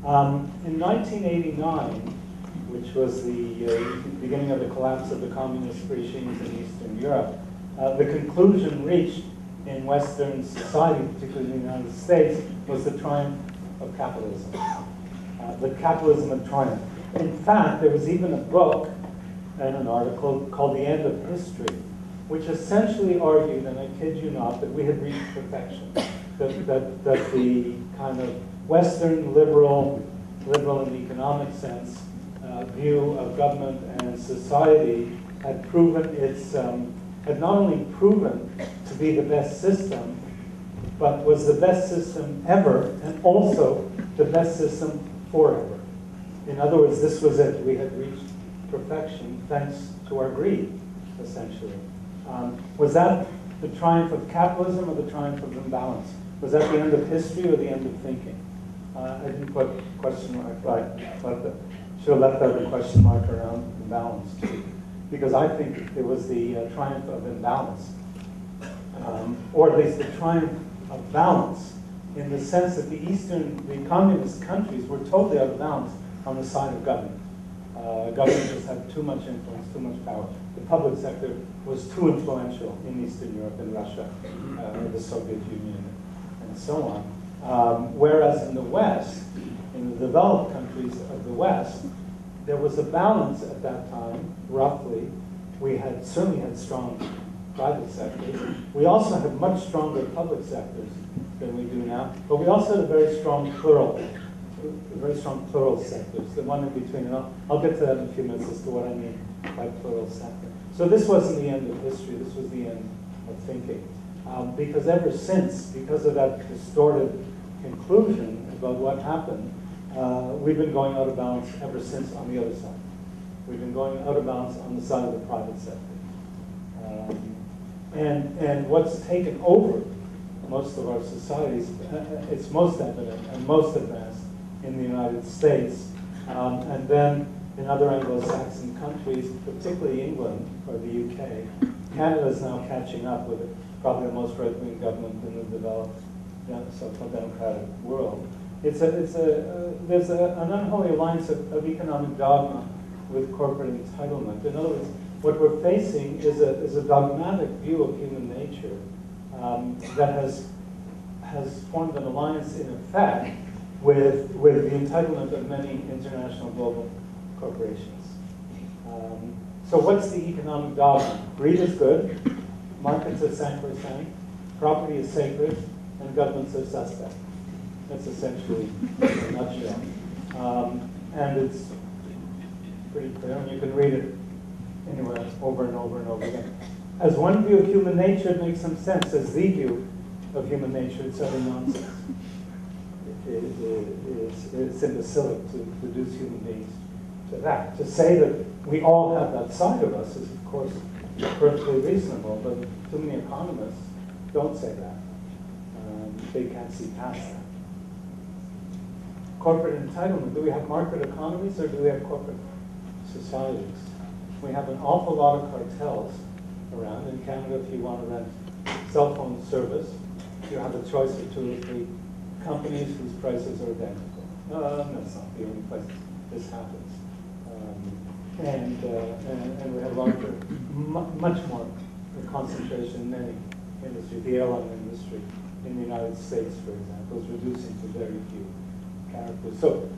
In 1989, which was the beginning of the collapse of the communist regimes in Eastern Europe, the conclusion reached in Western society, particularly in the United States, was the triumph of capitalism. The capitalism had triumphed. In fact, there was even a book and an article called The End of History, which essentially argued, and I kid you not, that we had reached perfection. That the kind of Western liberal in the economic sense, view of government and society had proven had not only proven to be the best system, but was the best system ever, and also the best system forever. In other words, this was it. We had reached perfection thanks to our greed, essentially. Was that the triumph of capitalism or the triumph of imbalance? Was that the end of history or the end of thinking? I didn't put question mark, but should have left out a question mark around imbalance too, because I think it was the triumph of imbalance, or at least the triumph of balance, in the sense that the communist countries were totally out of balance on the side of government. Government just had too much influence, too much power. The public sector was too influential in Eastern Europe and Russia, the Soviet Union, and so on. Whereas in the West, in the developed countries of the West, there was a balance at that time, roughly. We certainly had strong private sectors. We also had much stronger public sectors than we do now, but we also had a very strong plural sectors, the one in between. And I'll get to that in a few minutes as to what I mean by plural sector. So this wasn't the end of history, this was the end of thinking. Because ever since, because of that distorted conclusion about what happened, we've been going out of balance ever since on the other side. We've been going out of balance on the side of the private sector. And what's taken over most of our societies, it's most evident and most advanced in the United States, and then in other Anglo-Saxon countries, particularly England or the UK. Canada is now catching up with it, probably the most right-wing government in the developed so-called democratic world. There's an unholy alliance of economic dogma with corporate entitlement. In other words, what we're facing is a dogmatic view of human nature that has formed an alliance, in effect, with the entitlement of many international global corporations. So what's the economic dogma? Greed is good, markets are sacrosanct, property is sacred, and governments are suspect. That's essentially in a nutshell. And it's pretty clear, and you can read it anywhere over and over and over again. As one view of human nature, it makes some sense. As the view of human nature, it's utter nonsense. It's imbecilic to reduce human beings to that. To say that we all have that side of us is, of course, perfectly reasonable, but too many economists don't say that. They can't see past that. Corporate entitlement. Do we have market economies or do we have corporate societies? We have an awful lot of cartels around. In Canada, if you want to rent cell phone service, you have a choice of 2 or 3 companies whose prices are identical. That's not the only place this happens. And we have larger, much more concentration in many industries. The airline industry in the United States, for example, is reducing to very few characters. So,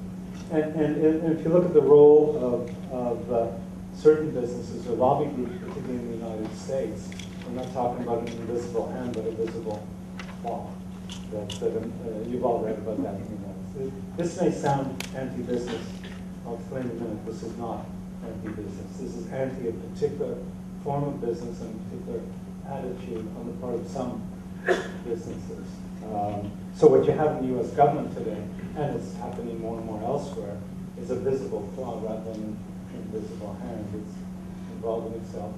and if you look at the role of certain businesses or lobby groups, particularly in the United States, we're not talking about an invisible hand, but a visible claw. You've all read about that in the United States. This may sound anti-business. I'll explain in a minute. This is not anti-business. This is anti a particular form of business and a particular attitude on the part of some businesses. So what you have in the U.S. government today, and it's happening more and more elsewhere, is a visible claw rather than an invisible hand. It's involving itself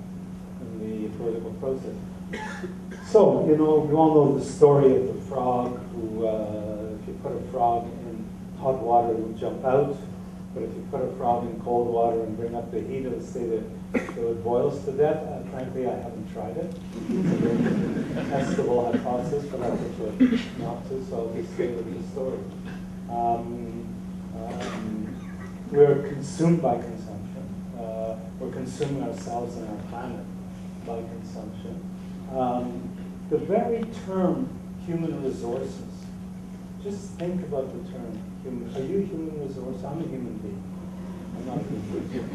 in the political process. So, you know, you all know the story of the frog who, if you put a frog in hot water, it would jump out. But if you put a frog in cold water and bring up the heat, it would stay there till it boils to death. Frankly, I haven't tried it. It's a very testable hypothesis, but I prefer not to, so I'll just stay with the story. We're consumed by consumption. We're consuming ourselves and our planet by consumption. The very term human resources, just think about the term human. Are you a human resource? I'm a human being. I'm not a human being.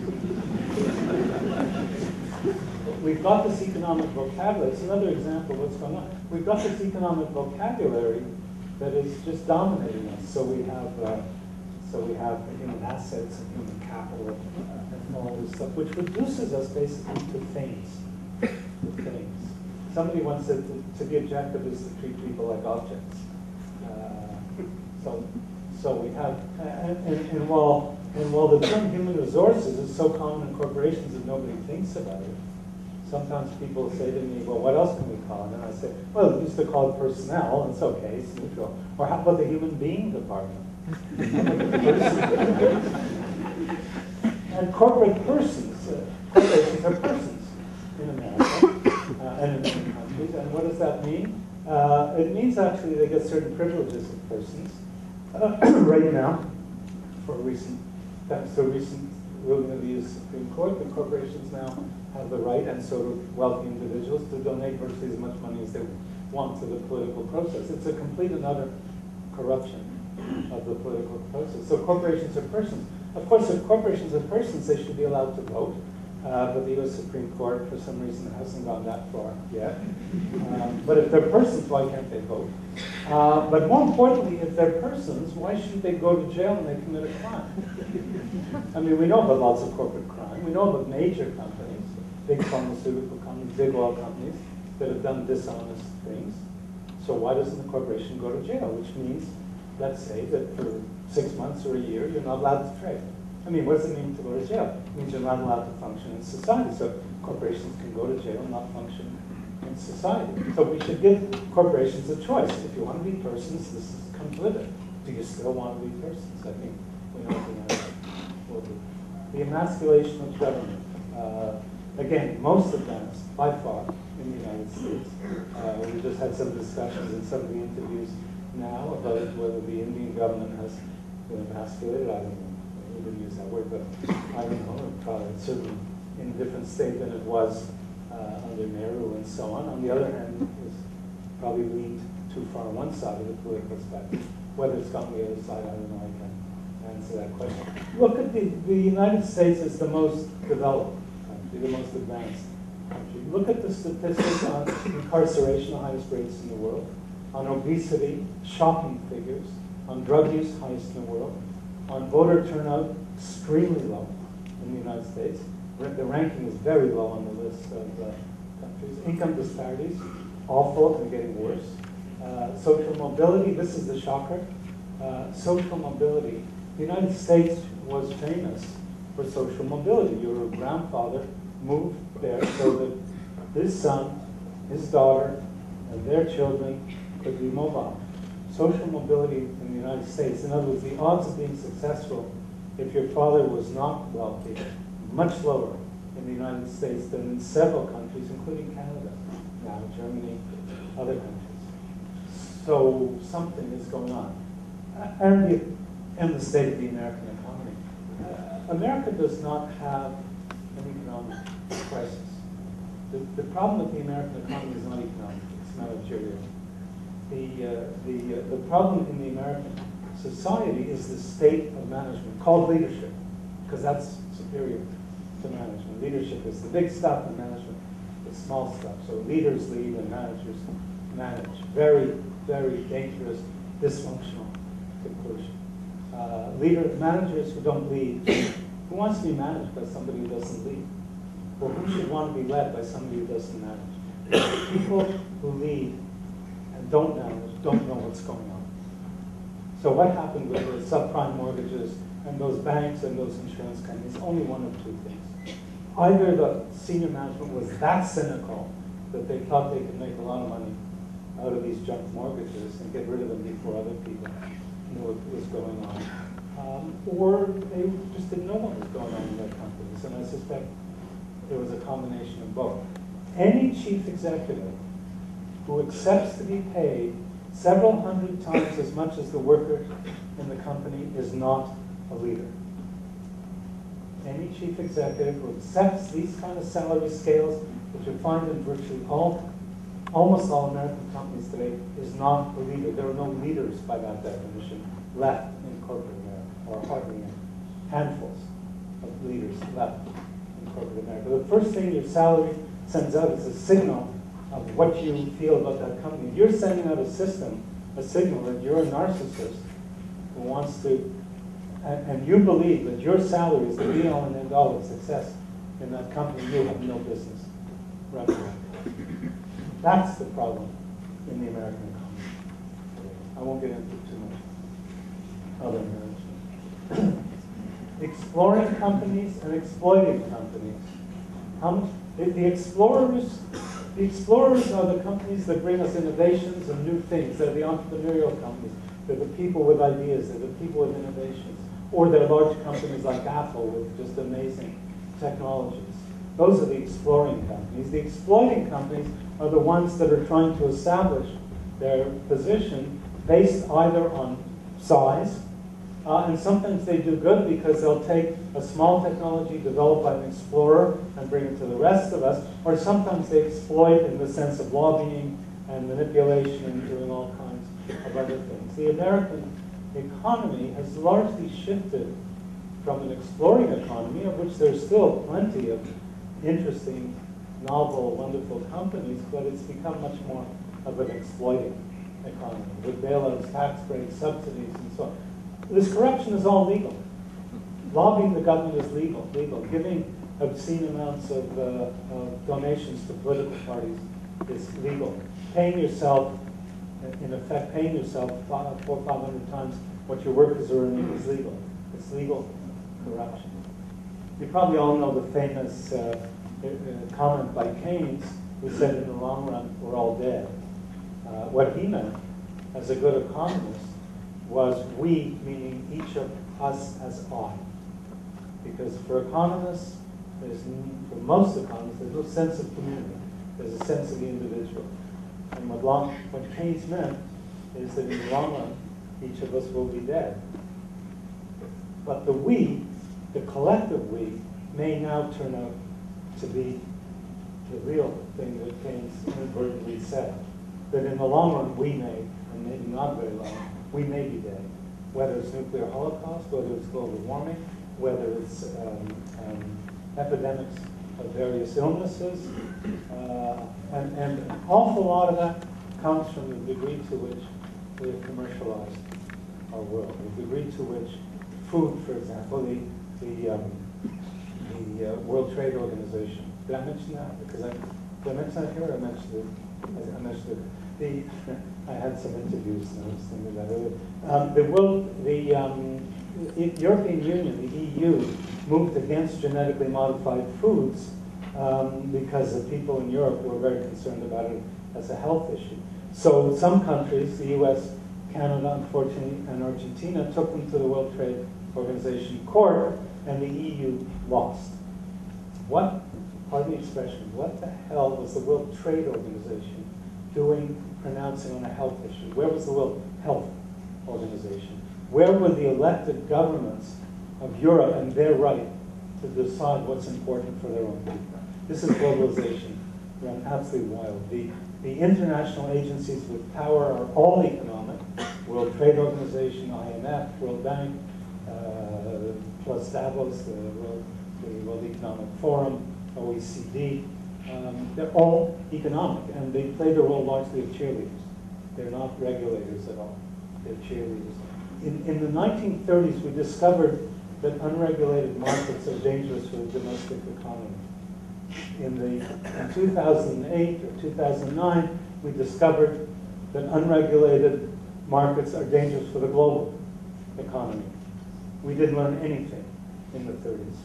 We've got this economic vocabulary. It's another example of what's going on. We've got this economic vocabulary that is just dominating us. So we have human assets and human capital and all this stuff, which reduces us basically to things. Somebody once said to be objective is to treat people like objects. So we have, and while the term human resources is so common in corporations that nobody thinks about it, sometimes people say to me, well, what else can we call it? And I say, well, we used to call it personnel, and it's okay, it's neutral. Or how about the human being department? And corporate persons, corporations are persons in America and in many countries. And what does that mean? It means actually they get certain privileges of persons. Right now, thanks to a recent ruling of the U.S. Supreme Court, the corporations now have the right, and so do wealthy individuals, to donate virtually as much money as they want to the political process. It's a complete and utter corruption of the political process. So corporations are persons. Of course, if corporations are persons, they should be allowed to vote. But the U.S. Supreme Court, for some reason, hasn't gone that far yet. But if they're persons, why can't they vote? But more importantly, if they're persons, why shouldn't they go to jail when they commit a crime? I mean, we know about lots of corporate crime. We know about major companies, big pharmaceutical companies, big oil companies, that have done dishonest things. So why doesn't the corporation go to jail? Which means, let's say, that for 6 months or a year, you're not allowed to trade. I mean, what does it mean to go to jail? It means you're not allowed to function in society. So corporations can go to jail and not function in society. So we should give corporations a choice. If you want to be persons, this comes with it. Do you still want to be persons? I think we know what the answer will be. The emasculation of government. Again, most advanced, by far, in the United States. We just had some discussions in some of the interviews now about whether the Indian government has been emasculated. I don't know. We didn't use that word, but I don't know. Probably it's certainly in a different state than it was under Nehru and so on. On the other hand, it was probably leaned too far on one side of the political spectrum. Whether it's gone the other side, I don't know. I can't answer that question. Look at the United States is the most developed country, the most advanced country. Look at the statistics on incarceration, the highest rates in the world, on obesity, shocking figures, on drug use, highest in the world, on voter turnout, extremely low in the United States. The ranking is very low on the list of countries. Income disparities, awful and getting worse. Social mobility, this is the shocker. Social mobility. The United States was famous for social mobility. Your grandfather moved there so that his son, his daughter, and their children could be mobile. Social mobility in the United States, in other words, the odds of being successful if your father was not wealthy, much lower in the United States than in several countries, including Canada, now Germany, other countries. So something is going on. And the state of the American economy. America does not have an economic crisis. The problem with the American economy is not economic, it's managerial. The problem in the American society is the state of management, called leadership, because that's superior to management. Leadership is the big stuff and management the small stuff. So leaders lead and managers manage. Very, very dangerous, dysfunctional conclusion. Managers who don't lead, who wants to be managed by somebody who doesn't lead? Or who should want to be led by somebody who doesn't manage? People who lead and don't manage don't know what's going on. So what happened with the subprime mortgages and those banks and those insurance companies? Only one of two things. Either the senior management was that cynical that they thought they could make a lot of money out of these junk mortgages and get rid of them before other people knew what was going on. Or they just didn't know what was going on in their companies. And I suspect there was a combination of both. Any chief executive who accepts to be paid several hundred times as much as the worker in the company is not a leader. Any chief executive who accepts these kind of salary scales, which you find in virtually almost all American companies today, is not a leader. There are no leaders by that definition left in corporate America, or hardly any. Handfuls of leaders left in corporate America. The first thing your salary sends out is a signal of what you feel about that company. If you're sending out a signal that you're a narcissist who wants to, and you believe that your salary is the be-all and end-all of success in that company, you have no business running that. That's the problem in the American economy. I won't get into too much other management. Exploring companies and exploiting companies. The explorers are the companies that bring us innovations and new things. They're the entrepreneurial companies. They're the people with ideas. They're the people with innovations. Or they're large companies like Apple with just amazing technologies. Those are the exploring companies. The exploiting companies are the ones that are trying to establish their position based either on size, and sometimes they do good because they'll take a small technology developed by an explorer and bring it to the rest of us, or sometimes they exploit in the sense of lobbying and manipulation and doing all kinds of other things. The American economy has largely shifted from an exploring economy, of which there's still plenty of interesting, novel, wonderful companies, but it's become much more of an exploiting economy with bailouts, tax breaks, subsidies, and so on. This corruption is all legal. Lobbying the government is legal. Giving obscene amounts of donations to political parties is legal. Paying yourself, in effect, paying yourself 400 or 500 times what your workers are earning is legal. It's legal corruption. You probably all know the famous comment by Keynes, who said, in the long run, we're all dead. What he meant, as a good economist, was we, meaning each of us as I. Because for economists, for most economists, there's no sense of community. There's a sense of the individual. And what Keynes meant is that in the long run, each of us will be dead. But the we, the collective we, may now turn out to be the real thing that Keynes inadvertently said. That in the long run, we may, and maybe not very long, we may be dead. Whether it's nuclear holocaust, whether it's global warming, whether it's epidemics of various illnesses, and an awful lot of that comes from the degree to which we have commercialized our world, the degree to which food, for example, the World Trade Organization. Did I mention that? Because did I mention that here? Or I mentioned it. I mentioned it. I had some interviews, and I was thinking about it earlier. The European Union, the EU, moved against genetically modified foods because the people in Europe were very concerned about it as a health issue. So some countries, the US, Canada, unfortunately, and Argentina, took them to the World Trade Organization court, and the EU lost. What, pardon the expression, what the hell was the World Trade Organization doing, pronouncing on a health issue? Where was the World Health Organization? Where were the elected governments of Europe and their right to decide what's important for their own people? This is globalization run absolutely wild. The international agencies with power are all economic. World Trade Organization, IMF, World Bank, plus Davos, the World Economic Forum, OECD. They're all economic, and they play the role largely of cheerleaders. They're not regulators at all. They're cheerleaders. In the 1930s, we discovered that unregulated markets are dangerous for the domestic economy. In 2008 or 2009, we discovered that unregulated markets are dangerous for the global economy. We didn't learn anything in the 30s.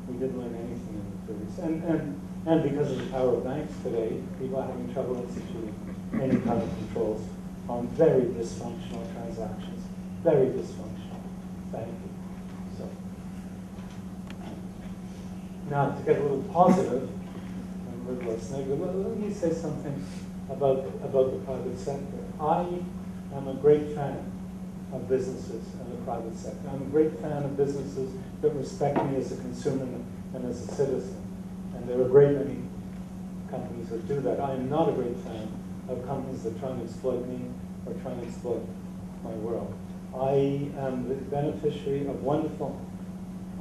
We didn't learn anything in the 30s. And because of the power of banks today, people are having trouble instituting any kind of controls on very dysfunctional transactions. Very dysfunctional. Thank you. So, now to get a little positive and a little less negative, let me say something about the private sector. I am a great fan of businesses and the private sector. I'm a great fan of businesses that respect me as a consumer and as a citizen. And there are a great many companies that do that. I am not a great fan of companies that try to exploit me or try to exploit my world. I am the beneficiary of wonderful.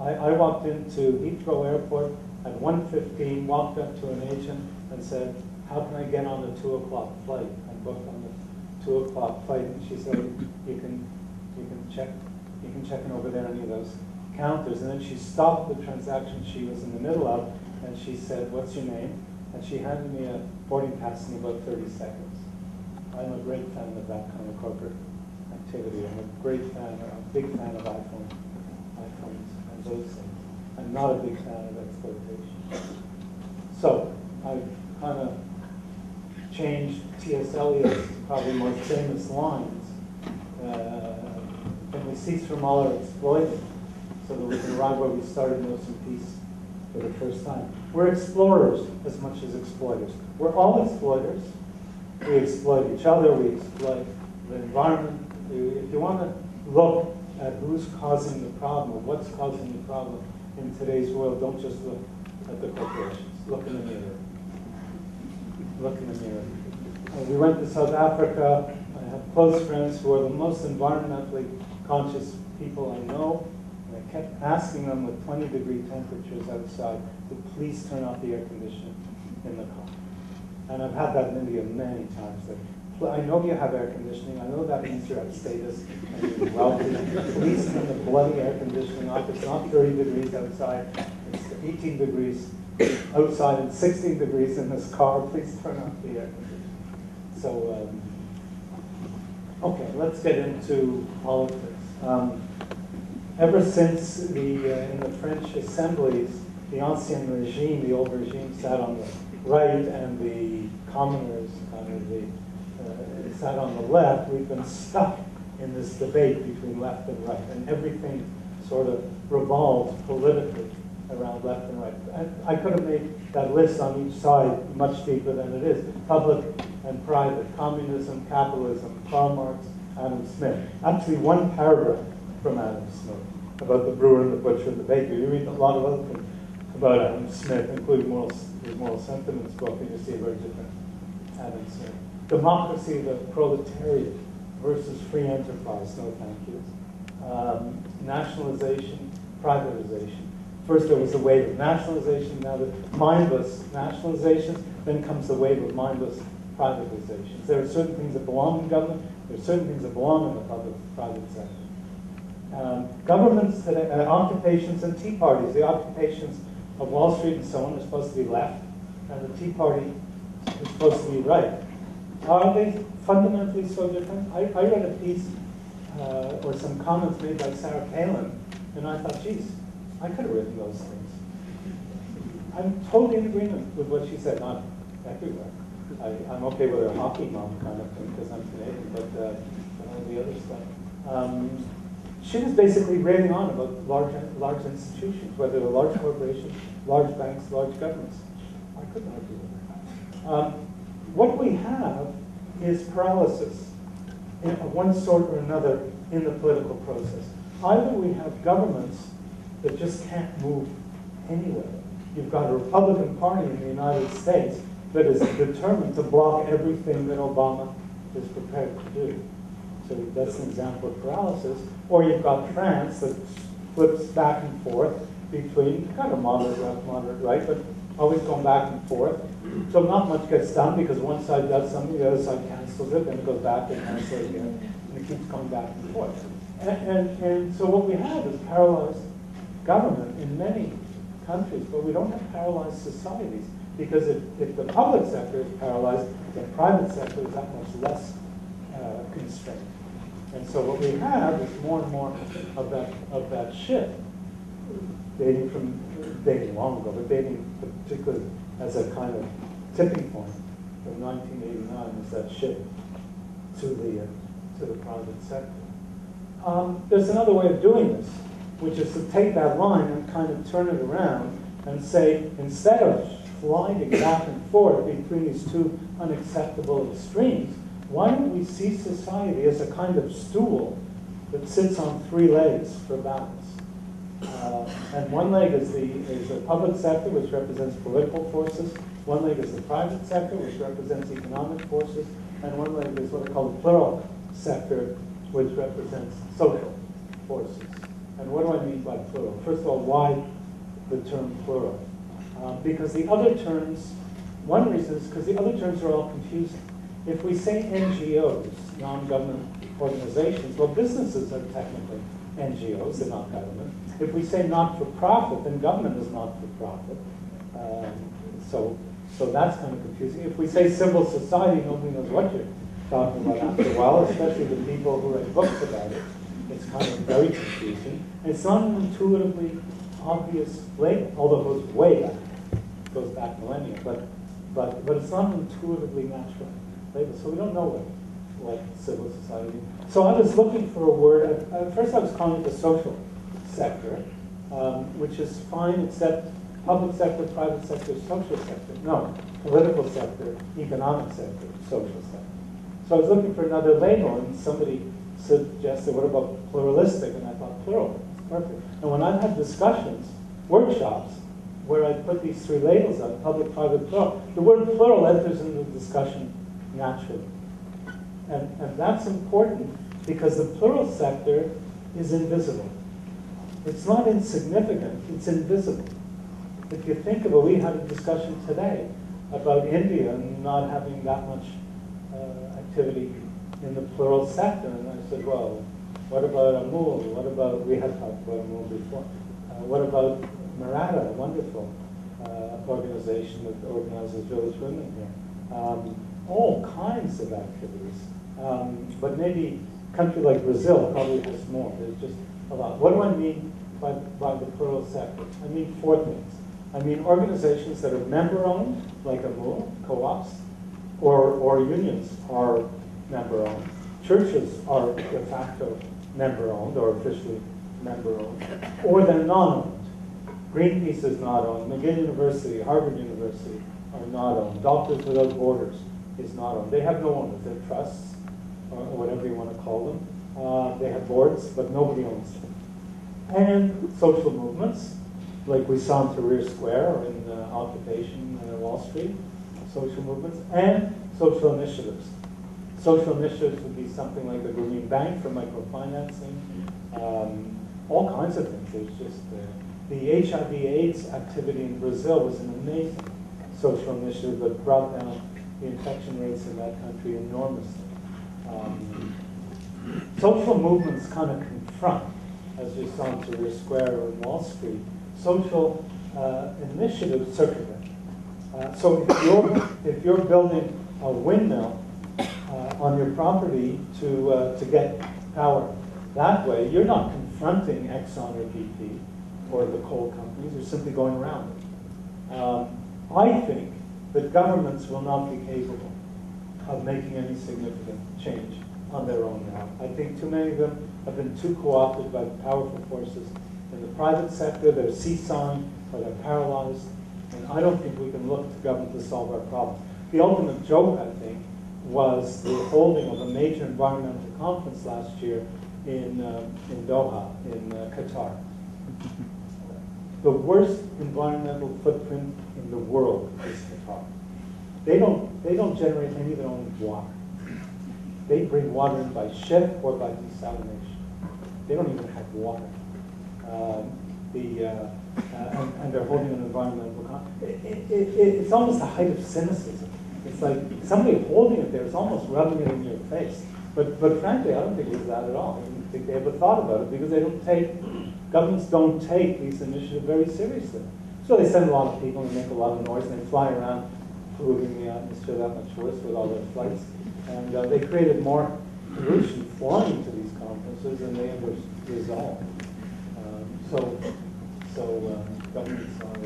I walked into Heathrow Airport at 1:15, walked up to an agent and said, how can I get on the 2 o'clock flight? I booked on the 2 o'clock flight, and she said, you can check in over there, any of those counters. And then she stopped the transaction she was in the middle of, and she said, what's your name? And she handed me a boarding pass in about 30 seconds. I'm a great fan of that kind of corporate activity. I'm a great fan, a big fan of iPhones and those things. I'm not a big fan of exploitation. So I've kind of changed T.S. Eliot's probably most famous lines. Can we cease from all our exploiting so that we can arrive where we started, most in peace for the first time? We're explorers as much as exploiters. We're all exploiters. We exploit each other. We exploit the environment. If you want to look at who's causing the problem or what's causing the problem in today's world, don't just look at the corporations. Look in the mirror. Look in the mirror. We went to South Africa. I have close friends who are the most environmentally conscious people I know. And I kept asking them with 20-degree temperatures outside to please turn off the air conditioning in the car. And I've had that in India many times. I know you have air conditioning. I know that means you're at status and you're wealthy. Please turn the bloody air conditioning off. It's not 30 degrees outside. It's 18 degrees outside and 16 degrees in this car. Please turn off the air conditioning. So, okay, let's get into politics. Ever since in the French assemblies, the ancien regime, the old regime, sat on the right, and the commoners sat on the left, we've been stuck in this debate between left and right, and everything sort of revolves politically around left and right. I could have made that list on each side much deeper than it is. Public and private, communism, capitalism, Karl Marx, Adam Smith. Actually, one paragraph from Adam Smith about the brewer and the butcher and the baker. You read a lot of other things about Adam Smith, including his Moral Sentiments book, and you see a very different Adam Smith. Democracy of the proletariat versus free enterprise, no thank you. Nationalization, privatization. First there was the wave of nationalization, now the mindless nationalizations, then comes the wave of mindless privatizations. There are certain things that belong in government, there are certain things that belong in the private sector. Governments today, occupations and tea parties. The occupations of Wall Street and so on are supposed to be left, and the Tea Party is supposed to be right. Are they fundamentally so different? I read a piece or some comments made by Sarah Palin, and I thought, geez, I could have written those things. I'm totally in agreement with what she said, not everywhere. I'm okay with her hockey mom kind of thing because I'm Canadian, but all the other stuff. She was basically railing on about large institutions, whether they're large corporations, large banks, large governments. I couldn't argue with her. What we have is paralysis of one sort or another in the political process. Either we have governments that just can't move anywhere. You've got a Republican Party in the United States that is determined to block everything that Obama is prepared to do. So that's an example of paralysis. Or you've got France that flips back and forth between kind of moderate left, moderate right, but always going back and forth. So not much gets done because one side does something, the other side cancels it, then it goes back and cancels it again, and it keeps going back and forth. And so what we have is paralyzed government in many countries, but we don't have paralyzed societies, because if the public sector is paralyzed, the private sector is that much less constrained. And so what we have is more and more of that shift, dating long ago, but dating particularly as a kind of tipping point from 1989 was that shift to the private sector. There's another way of doing this, which is to take that line and kind of turn it around and say, instead of sliding back and forth between these two unacceptable extremes, why don't we see society as a kind of stool that sits on three legs for balance. And one leg is the public sector, which represents political forces. One leg is the private sector, which represents economic forces. And one leg is what I call the plural sector, which represents social forces. And what do I mean by plural? First of all, why the term plural? Because the other terms, one reason is because the other terms are all confusing. If we say NGOs, non-government organizations, well, businesses are technically NGOs, they're not government. If we say not-for-profit, then government is not-for-profit. So that's kind of confusing. If we say civil society, nobody knows what you're talking about after a while, especially the people who write books about it. It's kind of very confusing. And it's not an intuitively obvious label, although it goes way back. It goes back millennia. But it's not an intuitively natural label. So we don't know what civil society is. So I was looking for a word. At first I was calling it the social sector, which is fine except public sector, private sector, social sector. No, political sector, economic sector, social sector. So I was looking for another label, and somebody suggested, what about pluralistic? And I thought, plural, it's perfect. And when I've had discussions, workshops, where I put these three labels on, public, private, plural, the word plural enters into the discussion naturally. And that's important because the plural sector is invisible. It's not insignificant, it's invisible. If you think about, we had a discussion today about India not having that much activity in the plural sector, and I said, well, what about Amul? What about, we had talked about Amul before. What about Maratha, a wonderful organization that organizes village women here. All kinds of activities. But maybe a country like Brazil probably has more. There's just a lot. What do I mean by the plural sector? I mean four things. I mean organizations that are member-owned, like Amul, co-ops, or unions are member-owned. Churches are de facto member-owned or officially member-owned, or they're non-owned. Greenpeace is not owned. McGill University, Harvard University are not owned. Doctors Without Borders is not owned. They have no owners. They're trusts, or whatever you want to call them. They have boards, but nobody owns them. And social movements, like we saw in Tahrir Square or in Occupation Wall Street, social movements, and social initiatives. Social initiatives would be something like the Grameen Bank for microfinancing, all kinds of things. There's just the HIV/AIDS activity in Brazil was an amazing social initiative that brought down the infection rates in that country enormously. Social movements kind of confront, as you saw in Tahrir Square or in Wall Street, social initiatives circulate. So if you're building a windmill on your property to get power that way, you're not confronting Exxon or BP or the coal companies. You're simply going around it. I think that governments will not be capable of making any significant change on their own now. I think too many of them have been too co-opted by powerful forces in the private sector. They're seesawing or they're paralyzed. And I don't think we can look to government to solve our problems. The ultimate joke, I think, was the holding of a major environmental conference last year in Doha, in Qatar. The worst environmental footprint in the world is Qatar. They don't generate any of their own water. They bring water in by ship or by desalination. They don't even have water. And they're holding an environmental conference. It's almost the height of cynicism. It's like somebody holding it there is almost rubbing it in your face. But frankly, I don't think it was that at all. I don't think they ever thought about it because governments don't take these initiatives very seriously. So they send a lot of people and make a lot of noise and they fly around polluting the atmosphere that much worse with all their flights. And they created more pollution flying to these conferences than they ever resolved. So governments are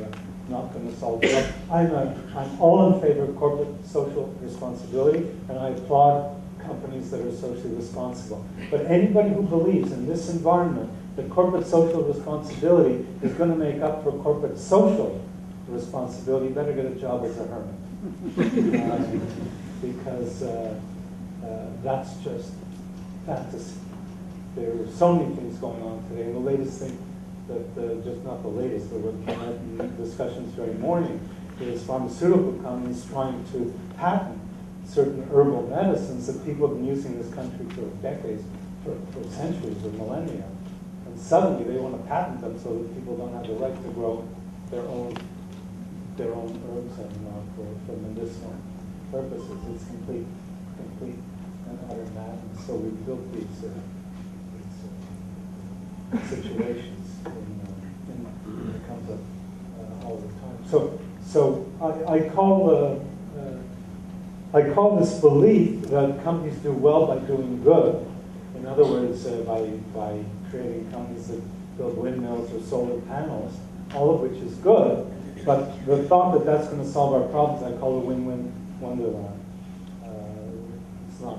not going to solve it. I'm all in favor of corporate social responsibility, and I applaud companies that are socially responsible. But anybody who believes in this environment that corporate social responsibility is going to make up for corporate social responsibility better get a job as a hermit. Because that's just fantasy. there are so many things going on today. And the latest thing that, just not the latest, but what came out in discussions during the morning, is pharmaceutical companies trying to patent certain herbal medicines that people have been using in this country for decades, for centuries or millennia. And suddenly they want to patent them so that people don't have the right to grow their own herbs and for medicinal purposes. It's complete and utter madness. So we built these situations, and it comes up all the time. So I call this belief that companies do well by doing good. In other words, by creating companies that build windmills or solar panels, all of which is good. But the thought that that's going to solve our problems, I call a win-win wonderland. It's not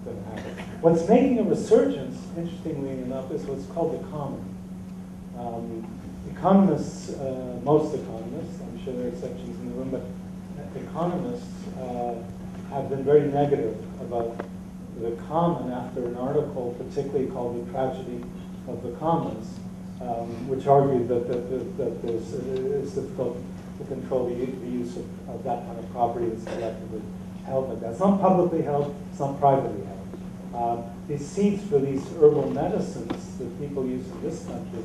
going to happen. What's making a resurgence, interestingly enough, is what's called the common. Economists, most economists, I'm sure there are exceptions in the room, but economists have been very negative about the common after an article particularly called The Tragedy of the Commons, which argued that it's difficult to control the use of that kind of property that's collectively held like that. It's not publicly held, it's not privately held. These seeds for these herbal medicines that people use in this country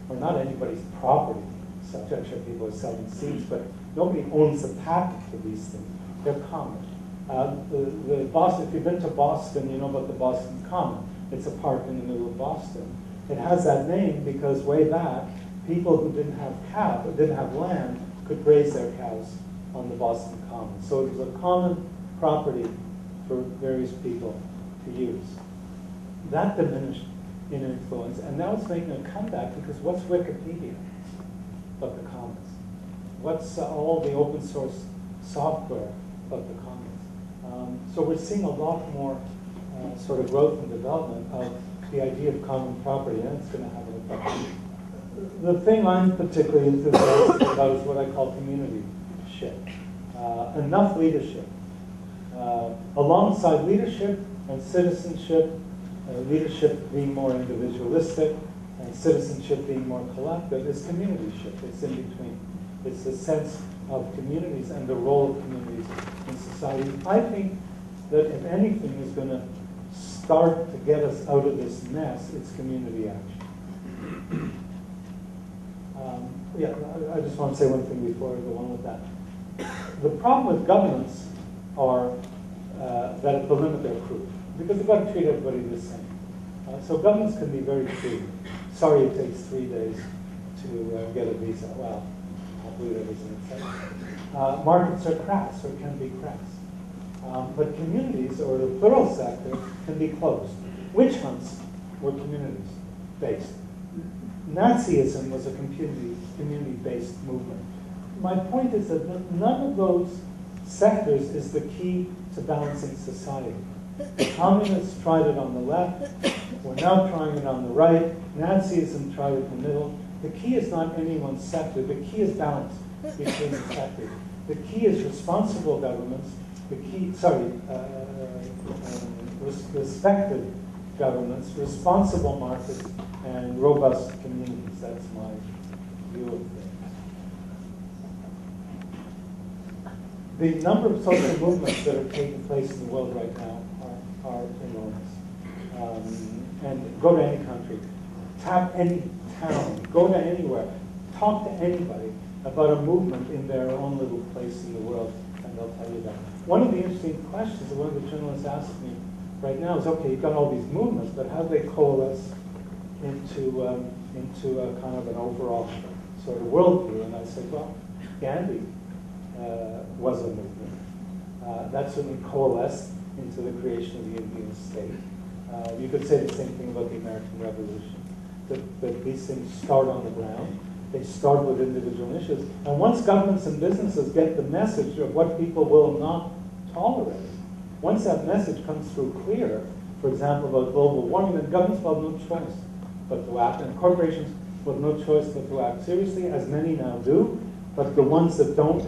are not anybody's property. Such actually people are selling seeds, but nobody owns the patent for these things. They're common. The Boston, if you've been to Boston, you know about the Boston Common. It's a park in the middle of Boston. It has that name because way back, people who didn't have land, could graze their cows on the Boston Common. So it was a common property for various people to use. That diminished in influence, and now it's making a comeback because what's Wikipedia but the commons? What's all the open source software but the commons? So we're seeing a lot more sort of growth and development of the idea of common property, and it's going to have an effect. The thing I'm particularly enthusiastic about is what I call community-ship. Enough leadership. Alongside leadership and citizenship, leadership being more individualistic and citizenship being more collective, is community-ship. It's in between. It's the sense of communities and the role of communities in society. I think that if anything is going to start to get us out of this mess, it's community action. I just want to say one thing before I go on with that. The problem with governments are that at the limit they're crude, because they've got to treat everybody the same. So governments can be very crude. Sorry it takes 3 days to get a visa. Well, I believe there was an exception. Markets are crass, or can be crass. But communities, or the plural sector, can be closed. Witch hunts were communities-based. Nazism was a community-based movement. My point is that none of those sectors is the key to balancing society. The communists tried it on the left. We're now trying it on the right. Nazism tried it in the middle. The key is not any one sector. The key is balance between the sectors. The key is responsible governments. The key, respected governments, responsible markets, and robust communities. That's my view of things. The number of social movements that are taking place in the world right now are enormous. And go to any country, tap any town, go to anywhere, talk to anybody about a movement in their own little place in the world, and they'll tell you that. One of the interesting questions that one of the journalists asked me right now is, okay, you've got all these movements, but how do they coalesce into a kind of an overall sort of worldview? And I said, well, Gandhi was a movement. That certainly coalesced into the creation of the Indian state. You could say the same thing about the American Revolution, that these things start on the ground. They start with individual issues. And once governments and businesses get the message of what people will not tolerate, once that message comes through clear, for example, about global warming, then governments will have no choice but to act, and corporations will have no choice but to act seriously, as many now do, but the ones that don't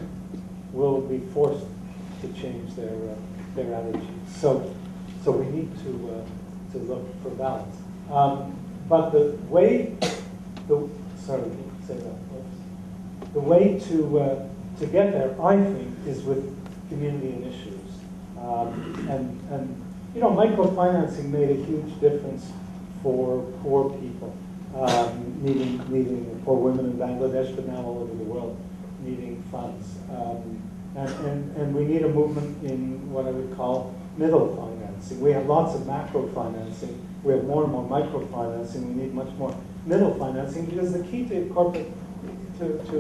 will be forced to change their attitudes. So we need to look for balance. But the way, sorry, say that. Oops. The way to get there, I think, is with community initiatives. And you know, microfinancing made a huge difference for poor people, needing poor women in Bangladesh, but now all over the world, needing funds. And we need a movement in what I would call middle financing. We have lots of macro financing. We have more and more microfinancing. We need much more middle financing, because the key to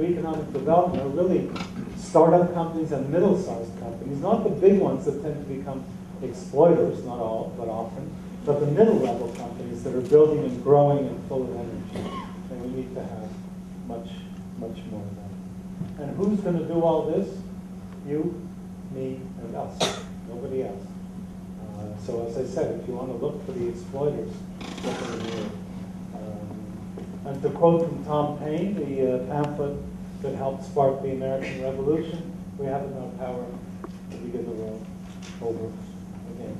economic development are really startup companies and middle-sized companies, not the big ones that tend to become exploiters, not all, but often, but the middle-level companies that are building and growing and full of energy. And we need to have much, much more of that. And who's going to do all this? You, me, and us. Nobody else. So as I said, if you want to look for the exploiters, look in the mirror. And to quote from Tom Paine, the pamphlet that helped spark the American Revolution, we have enough power to begin the world over again.